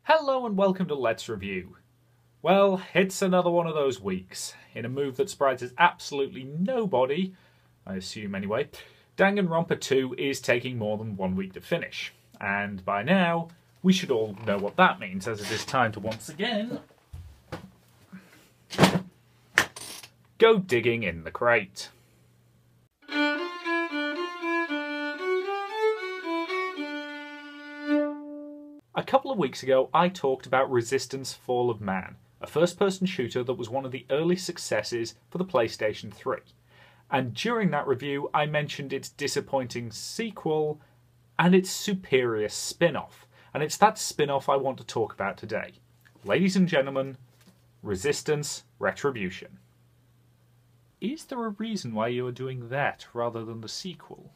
Hello and welcome to Let's Review. Well, it's another one of those weeks. In a move that surprises absolutely nobody, I assume anyway, Danganronpa 2 is taking more than 1 week to finish. And by now, we should all know what that means, as it is time to once again go digging in the crate. A couple of weeks ago, I talked about Resistance: Fall of Man, a first-person shooter that was one of the early successes for the PlayStation 3. And during that review, I mentioned its disappointing sequel and its superior spin-off. And it's that spin-off I want to talk about today. Ladies and gentlemen, Resistance: Retribution. Is there a reason why you are doing that rather than the sequel?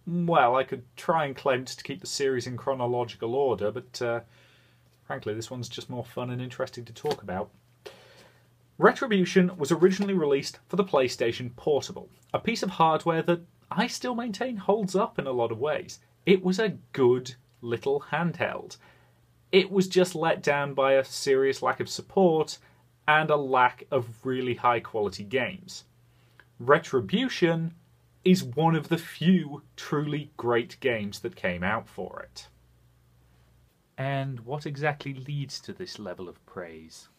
Well, I could try and claim to keep the series in chronological order, but frankly, this one's just more fun and interesting to talk about. Retribution was originally released for the PlayStation Portable, a piece of hardware that I still maintain holds up in a lot of ways. It was a good little handheld. It was just let down by a serious lack of support and a lack of really high quality games. Retribution is one of the few truly great games that came out for it. And what exactly leads to this level of praise?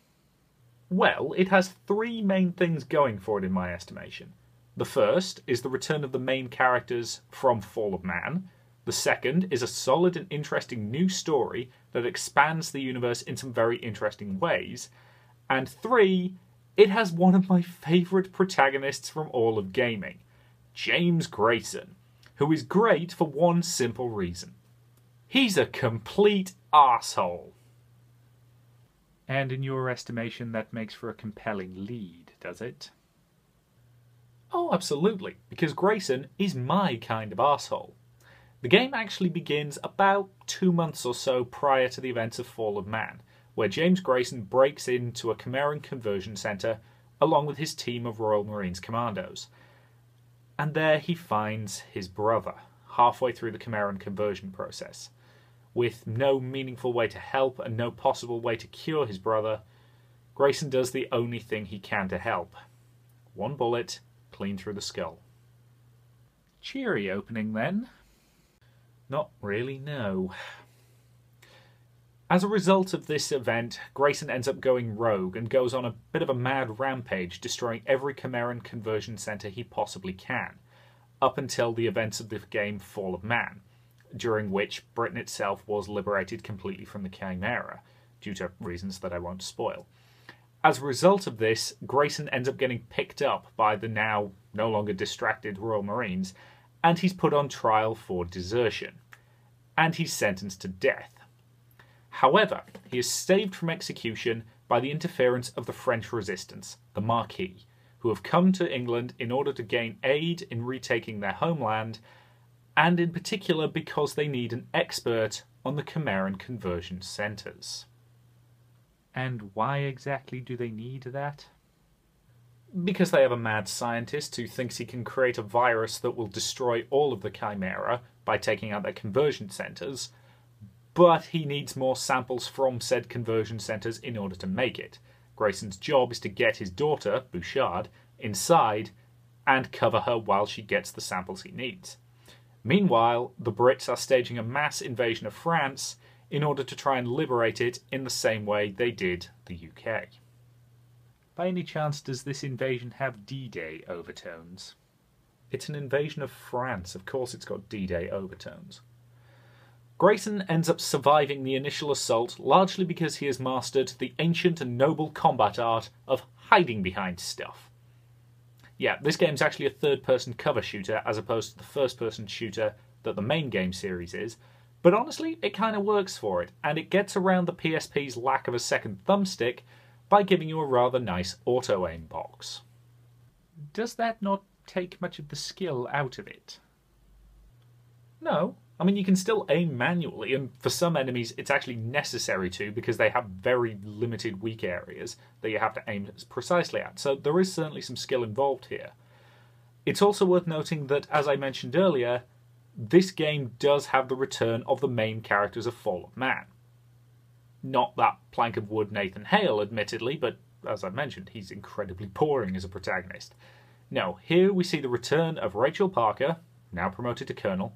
Well, it has three main things going for it in my estimation. The first is the return of the main characters from Fall of Man. The second is a solid and interesting new story that expands the universe in some very interesting ways. And three, it has one of my favourite protagonists from all of gaming, James Grayson, who is great for one simple reason. He's a complete arsehole. And in your estimation, that makes for a compelling lead, does it? Oh, absolutely, because Grayson is my kind of arsehole. The game actually begins about 2 months or so prior to the events of Fall of Man, where James Grayson breaks into a Chimeran conversion centre along with his team of Royal Marines commandos. And there he finds his brother, halfway through the Chimeran conversion process. With no meaningful way to help and no possible way to cure his brother, Grayson does the only thing he can to help. One bullet, clean through the skull. Cheery opening then. Not really, no. As a result of this event, Grayson ends up going rogue and goes on a bit of a mad rampage, destroying every Chimeran conversion centre he possibly can, up until the events of the game Fall of Man, during which Britain itself was liberated completely from the Chimera, due to reasons that I won't spoil. As a result of this, Grayson ends up getting picked up by the now no longer distracted Royal Marines, and he's put on trial for desertion, and he's sentenced to death. However, he is saved from execution by the interference of the French resistance, the Marquis, who have come to England in order to gain aid in retaking their homeland, and in particular because they need an expert on the Chimeran conversion centres. And why exactly do they need that? Because they have a mad scientist who thinks he can create a virus that will destroy all of the Chimera by taking out their conversion centres, but he needs more samples from said conversion centres in order to make it. Grayson's job is to get his daughter, Bouchard, inside and cover her while she gets the samples he needs. Meanwhile, the Brits are staging a mass invasion of France in order to try and liberate it in the same way they did the UK. By any chance, does this invasion have D-Day overtones? It's an invasion of France, of course it's got D-Day overtones. Grayson ends up surviving the initial assault largely because he has mastered the ancient and noble combat art of hiding behind stuff. Yeah, this game's actually a third-person cover shooter as opposed to the first-person shooter that the main game series is, but honestly, it kind of works for it, and it gets around the PSP's lack of a second thumbstick by giving you a rather nice auto-aim box. Does that not take much of the skill out of it? No. I mean, you can still aim manually, and for some enemies it's actually necessary to because they have very limited weak areas that you have to aim precisely at, so there is certainly some skill involved here. It's also worth noting that, as I mentioned earlier, this game does have the return of the main characters of Fall of Man. Not that plank of wood Nathan Hale, admittedly, but as I mentioned, he's incredibly boring as a protagonist. No, here we see the return of Rachel Parker, now promoted to Colonel,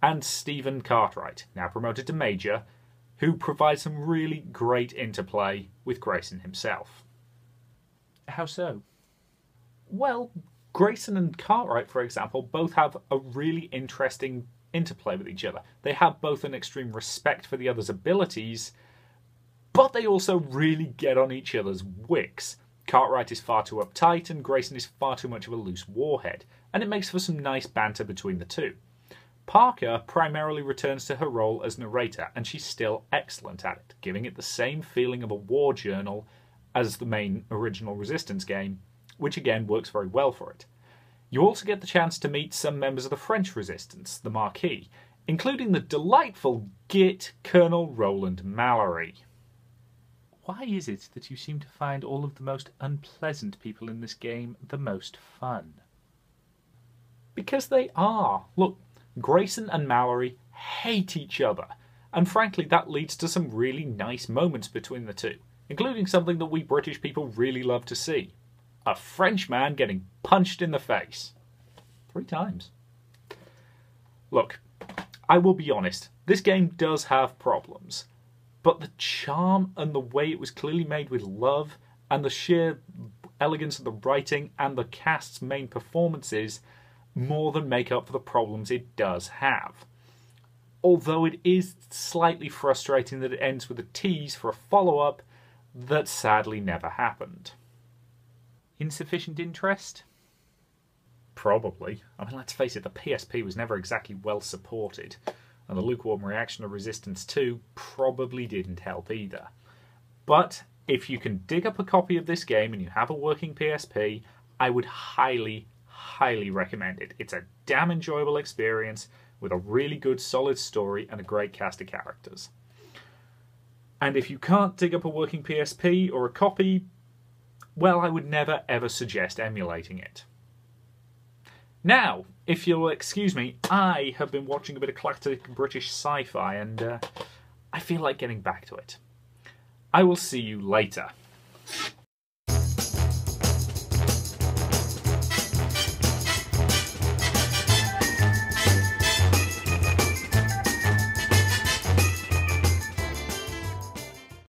and Stephen Cartwright, now promoted to Major, who provide some really great interplay with Grayson himself. How so? Well, Grayson and Cartwright, for example, both have a really interesting interplay with each other. They have both an extreme respect for the other's abilities, but they also really get on each other's wicks. Cartwright is far too uptight and Grayson is far too much of a loose warhead, and it makes for some nice banter between the two. Parker primarily returns to her role as narrator, and she's still excellent at it, giving it the same feeling of a war journal as the main original Resistance game, which again works very well for it. You also get the chance to meet some members of the French Resistance, the Marquis, including the delightful Git Colonel Roland Mallory. Why is it that you seem to find all of the most unpleasant people in this game the most fun? Because they are. Look, Grayson and Mallory hate each other, and frankly that leads to some really nice moments between the two, including something that we British people really love to see. A French man getting punched in the face. 3 times. Look, I will be honest, this game does have problems, but the charm and the way it was clearly made with love, and the sheer elegance of the writing and the cast's main performances more than make up for the problems it does have. Although it is slightly frustrating that it ends with a tease for a follow-up that sadly never happened. Insufficient interest? Probably. I mean, let's face it, the PSP was never exactly well supported, and the lukewarm reaction of Resistance 2 probably didn't help either. But if you can dig up a copy of this game and you have a working PSP, I would highly recommend it. It's a damn enjoyable experience with a really good solid story and a great cast of characters. And if you can't dig up a working PSP or a copy, well, I would never ever suggest emulating it. Now, if you'll excuse me, I have been watching a bit of classic British sci-fi and I feel like getting back to it. I will see you later.